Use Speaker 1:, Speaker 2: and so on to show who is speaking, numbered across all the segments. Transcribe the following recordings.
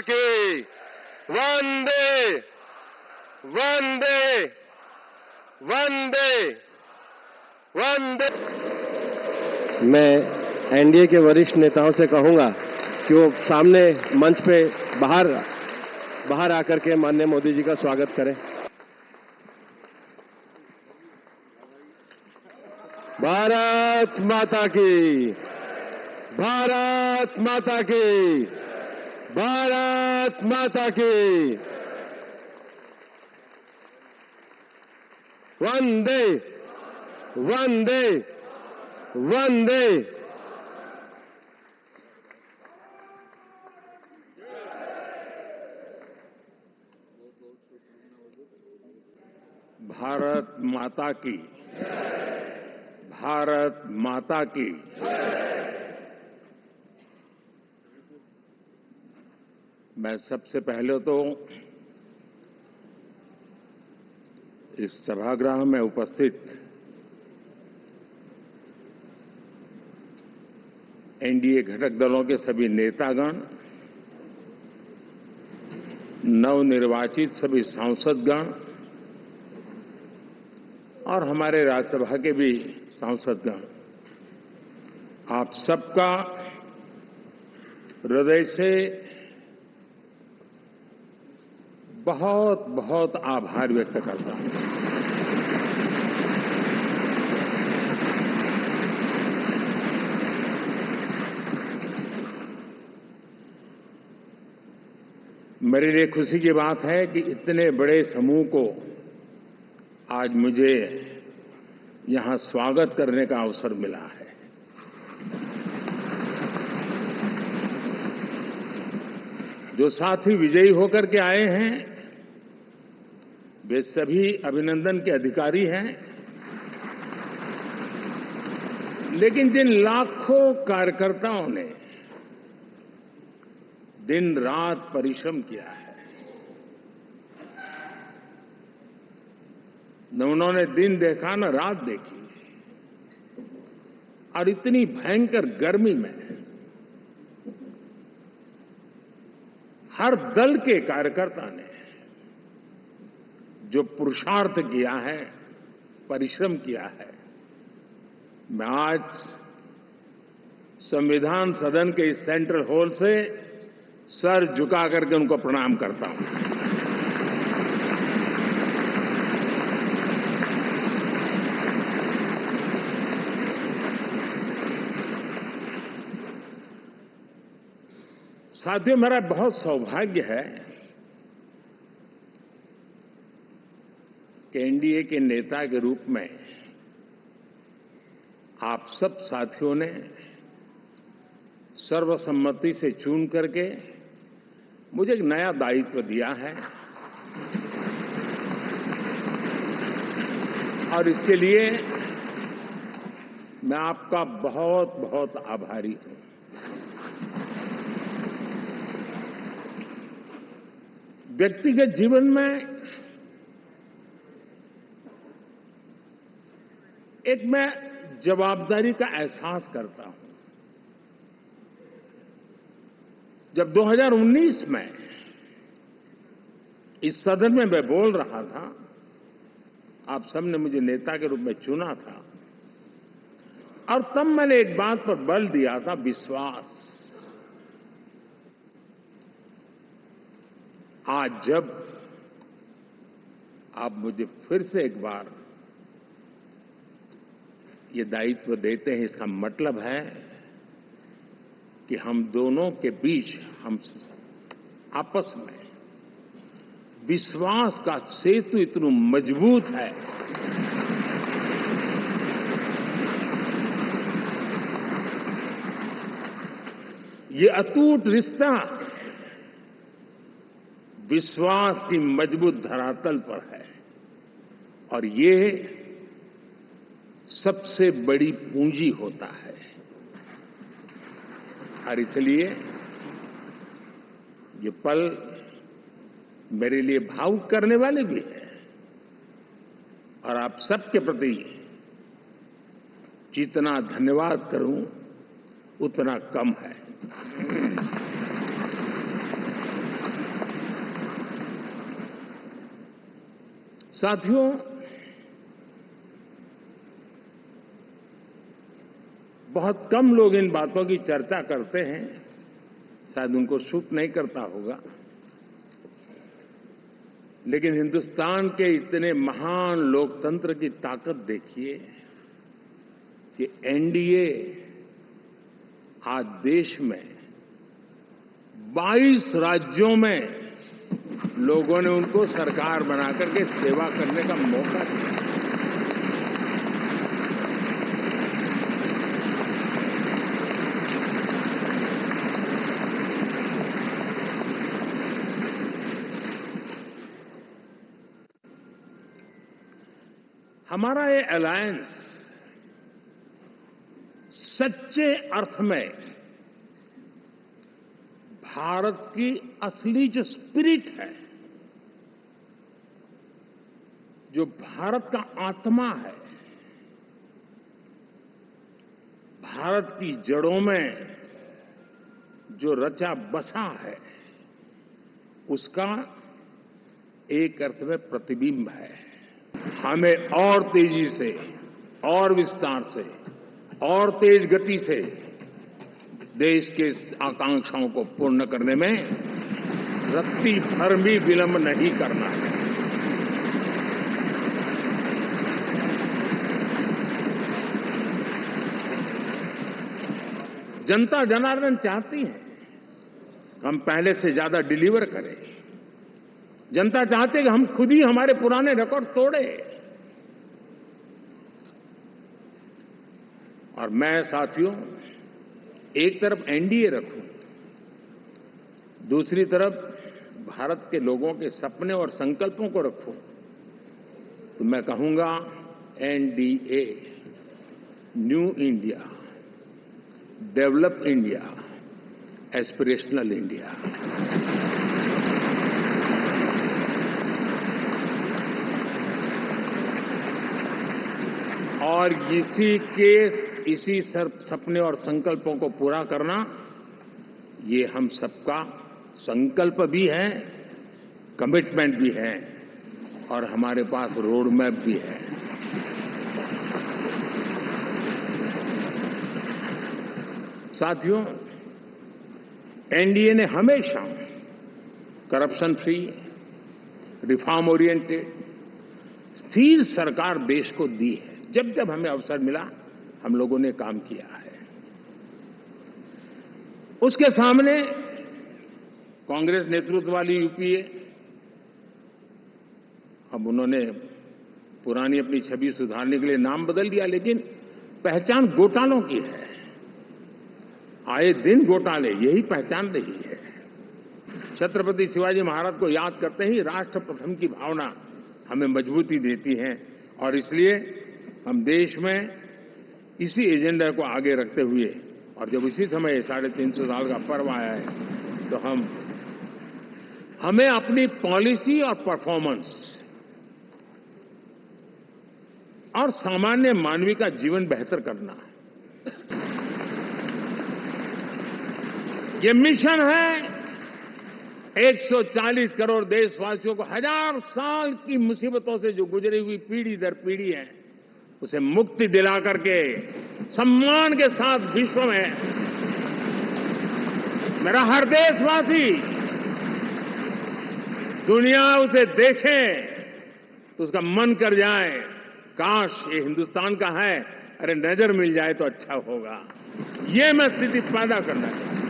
Speaker 1: की वंदे वंदे वंदे वंदे। मैं एनडीए के वरिष्ठ नेताओं से कहूंगा कि वो सामने मंच पे बाहर आकर के माननीय मोदी जी का स्वागत करें। भारत माता की, भारत माता की, भारत माता की वंदे वंदे वंदे।
Speaker 2: भारत माता की, भारत माता की। मैं सबसे पहले तो इस सभागृह में उपस्थित एनडीए घटक दलों के सभी नेतागण, नवनिर्वाचित सभी सांसदगण और हमारे राज्यसभा के भी सांसदगण, आप सबका हृदय से बहुत बहुत आभार व्यक्त करता हूं। मेरे लिए खुशी की बात है कि इतने बड़े समूह को आज मुझे यहां स्वागत करने का अवसर मिला है। जो साथी विजयी होकर के आए हैं वे सभी अभिनंदन के अधिकारी हैं, लेकिन जिन लाखों कार्यकर्ताओं ने दिन रात परिश्रम किया है, न उन्होंने दिन देखा न रात देखी, और इतनी भयंकर गर्मी में हर दल के कार्यकर्ता ने जो पुरुषार्थ किया है, परिश्रम किया है, मैं आज संविधान सदन के इस सेंट्रल हॉल से सर झुका करके उनको प्रणाम करता हूं। साथियों, मेरा बहुत सौभाग्य है कि एनडीए के नेता के रूप में आप सब साथियों ने सर्वसम्मति से चुन करके मुझे एक नया दायित्व दिया है, और इसके लिए मैं आपका बहुत बहुत आभारी हूं। व्यक्तिगत जीवन में एक मैं जवाबदारी का एहसास करता हूं। जब 2019 में इस सदन में मैं बोल रहा था, आप सबने मुझे नेता के रूप में चुना था, और तब मैंने एक बात पर बल दिया था, विश्वास। आज जब आप मुझे फिर से एक बार ये दायित्व देते हैं, इसका मतलब है कि हम दोनों के बीच, हम आपस में विश्वास का सेतु इतना मजबूत है ये अटूट रिश्ता विश्वास की मजबूत धरातल पर है, और ये सबसे बड़ी पूंजी होता है। और इसलिए ये पल मेरे लिए भावुक करने वाले भी हैं, और आप सबके प्रति जितना धन्यवाद करूं उतना कम है। साथियों, बहुत कम लोग इन बातों की चर्चा करते हैं, शायद उनको सूट नहीं करता होगा, लेकिन हिंदुस्तान के इतने महान लोकतंत्र की ताकत देखिए कि एनडीए आज देश में 22 राज्यों में लोगों ने उनको सरकार बनाकर के सेवा करने का मौका दिया। हमारा ये अलायंस सच्चे अर्थ में भारत की असली जो स्पिरिट है, जो भारत का आत्मा है, भारत की जड़ों में जो रचा बसा है, उसका एक अर्थ में प्रतिबिंब है। हमें और तेजी से, और विस्तार से, और तेज गति से देश के आकांक्षाओं को पूर्ण करने में रत्ती भर भी विलंब नहीं करना है। जनता जनार्दन चाहती है हम पहले से ज्यादा डिलीवर करें। जनता चाहती है कि हम खुद ही हमारे पुराने रिकॉर्ड तोड़े। और मैं साथियों, एक तरफ एनडीए रखूं, दूसरी तरफ भारत के लोगों के सपने और संकल्पों को रखूं, तो मैं कहूंगा NDA, new India, develop India, aspirational India. और इसी सपने और संकल्पों को पूरा करना, ये हम सबका संकल्प भी है, कमिटमेंट भी है, और हमारे पास रोड मैप भी है। साथियों, एनडीए ने हमेशा करप्शन फ्री, रिफॉर्म ओरिएंटेड, स्थिर सरकार देश को दी है। जब जब हमें अवसर मिला, हम लोगों ने काम किया है। उसके सामने कांग्रेस नेतृत्व वाली यूपीए, अब उन्होंने पुरानी अपनी छवि सुधारने के लिए नाम बदल दिया, लेकिन पहचान घोटालों की है। आए दिन घोटाले, यही पहचान रही है। छत्रपति शिवाजी महाराज को याद करते ही राष्ट्र प्रथम की भावना हमें मजबूती देती है, और इसलिए हम देश में इसी एजेंडा को आगे रखते हुए, और जब इसी समय 350 साल का पर्व आया है, तो हमें अपनी पॉलिसी और परफॉर्मेंस और सामान्य मानवीय का जीवन बेहतर करना है। ये मिशन है 140 करोड़ देशवासियों को 1000 साल की मुसीबतों से जो गुजरी हुई पीढ़ी दर पीढ़ी है, उसे मुक्ति दिला करके सम्मान के साथ विश्व में मेरा हर देशवासी दुनिया उसे देखे तो उसका मन कर जाए, काश ये हिंदुस्तान का है, अरे नजर मिल जाए तो अच्छा होगा। ये मैं स्थिति पैदा करना चाहिए।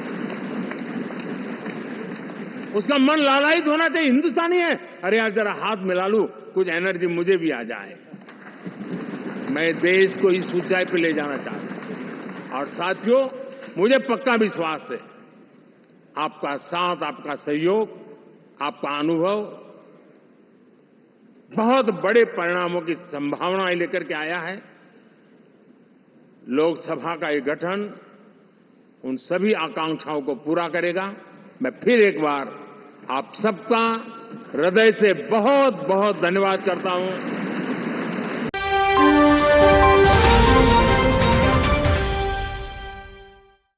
Speaker 2: उसका मन लालायित होना चाहिए, हिंदुस्तानी है, अरे यार जरा हाथ मिला लूं, कुछ एनर्जी मुझे भी आ जाए। मैं देश को इस ऊंचाई पे ले जाना चाहता हूं। और साथियों, मुझे पक्का विश्वास है आपका साथ, आपका सहयोग, आपका अनुभव बहुत बड़े परिणामों की संभावनाएं लेकर के आया है। लोकसभा का ये गठन उन सभी आकांक्षाओं को पूरा करेगा। मैं फिर एक बार आप सबका हृदय से बहुत बहुत धन्यवाद करता हूं।